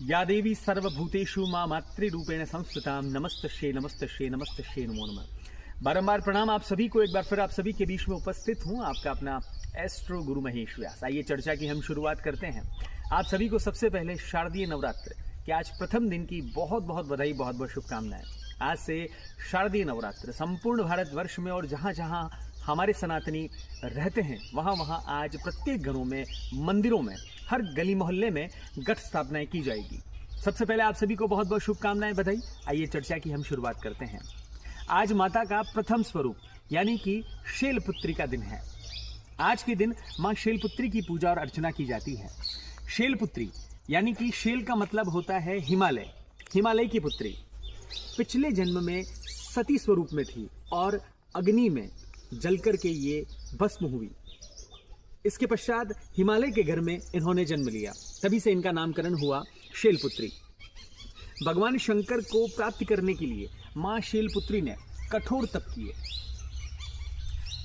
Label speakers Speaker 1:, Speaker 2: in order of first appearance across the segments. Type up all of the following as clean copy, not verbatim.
Speaker 1: या देवी सर्वभूतेषु मां मातृरूपेण संस्थितां नमस्तस्यै नमस्तस्यै नमस्तस्यै नमो नमः। बारंबार प्रणाम आप सभी को, एक बार फिर आप सभी के बीच में उपस्थित हूं आपका अपना एस्ट्रो गुरु महेश व्यास। आइए चर्चा की हम शुरुआत करते हैं। आप सभी को सबसे पहले शारदीय नवरात्र के आज प्रथम दिन की बहुत बहुत बधाई, बहुत बहुत शुभकामनाएं। आज से शारदीय नवरात्र संपूर्ण भारतवर्ष में और जहां जहां हमारे सनातनी रहते हैं वहां वहां आज प्रत्येक घरों में, मंदिरों में, हर गली मोहल्ले में घट स्थापनाएं की जाएगी। सबसे पहले आप सभी को बहुत बहुत शुभकामनाएं, बधाई। आइए चर्चा की हम शुरुआत करते हैं। आज माता का प्रथम स्वरूप यानी कि शैलपुत्री का दिन है। आज के दिन मां शैलपुत्री की पूजा और अर्चना की जाती है। शैलपुत्री यानी कि शैल का मतलब होता है हिमालय, हिमालय की पुत्री। पिछले जन्म में सती स्वरूप में थी और अग्नि में जलकर के ये भस्म हुई। इसके पश्चात हिमालय के घर में इन्होंने जन्म लिया, तभी से इनका नामकरण हुआ शैलपुत्री। भगवान शंकर को प्राप्त करने के लिए मां शैलपुत्री ने कठोर तप किए।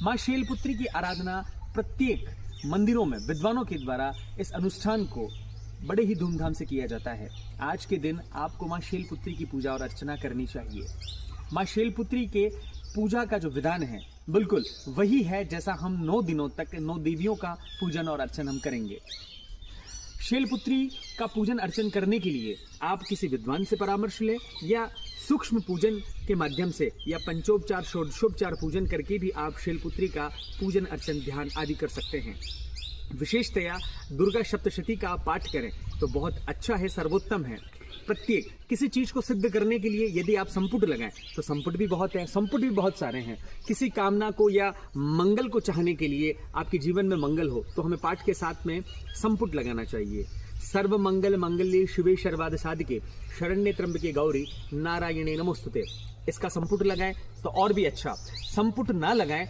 Speaker 1: मां शैलपुत्री की आराधना प्रत्येक मंदिरों में विद्वानों के द्वारा इस अनुष्ठान को बड़े ही धूमधाम से किया जाता है। आज के दिन आपको मां शैलपुत्री की पूजा और अर्चना करनी चाहिए। मां शैलपुत्री के पूजा का जो विधान है बिल्कुल वही है जैसा हम 9 दिनों तक 9 देवियों का पूजन और अर्चन हम करेंगे। शैलपुत्री का पूजन अर्चन करने के लिए आप किसी विद्वान से परामर्श लें या सूक्ष्म पूजन के माध्यम से या पंचोपचार षोडशोपचार पूजन करके भी आप शैलपुत्री का पूजन अर्चन ध्यान आदि कर सकते हैं। विशेषतया दुर्गा सप्तशती का आप पाठ करें तो बहुत अच्छा है, सर्वोत्तम है। प्रत्येक किसी चीज को सिद्ध करने के लिए यदि आप संपुट लगाएं तो संपुट भी बहुत है, संपुट भी बहुत सारे हैं। किसी कामना को या मंगल को चाहने के लिए, आपके जीवन में मंगल हो तो हमें पाठ के साथ में संपुट लगाना चाहिए। सर्व मंगल मंगल्ये शिवे सर्वार्थ साधिके शरण्ये त्र्यंबके गौरी नारायणे नमोस्तुते। इसका संपुट लगाएं तो और भी अच्छा। संपुट ना लगाएं,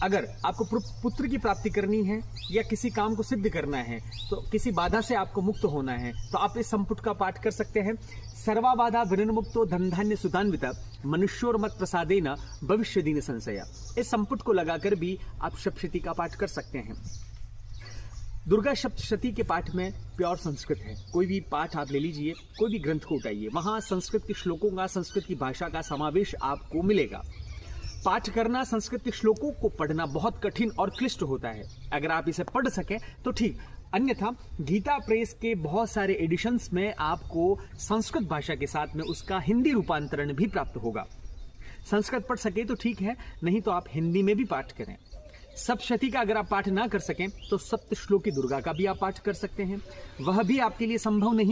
Speaker 1: अगर आपको पुत्र की प्राप्ति करनी है या किसी काम को सिद्ध करना है, तो किसी बाधा से आपको मुक्त होना है, तो आप इस संपुट का पाठ कर सकते हैं। सर्वा बाधा विनिर्मुक्तो धन धान्य सुतान्विता मनुष्योर मत प्रसादेन भविष्य दीन संशया। इस संपुट को लगाकर भी आप सप्तशती का पाठ कर सकते हैं। दुर्गा सप्तशती के पाठ में प्योर संस्कृत है। कोई भी पाठ आप ले लीजिए, कोई भी ग्रंथ को उठाइए, वहां संस्कृत के श्लोकों का, संस्कृत की भाषा का समावेश आपको मिलेगा। पाठ करना, संस्कृत के श्लोकों को पढ़ना बहुत कठिन और क्लिष्ट होता है। अगर आप इसे पढ़ सके तो ठीक, अन्यथा गीता प्रेस के बहुत सारे एडिशंस में आपको संस्कृत भाषा के साथ में उसका हिंदी रूपांतरण भी प्राप्त होगा। संस्कृत पढ़ सके तो ठीक है, नहीं तो आप हिंदी में भी पाठ करें। सप्तशती का अगर आप पाठ ना कर सकें तो सप्त श्लोकी दुर्गा का भी आप पाठ कर सकते हैं, वह भी आपके लिए संभव नहीं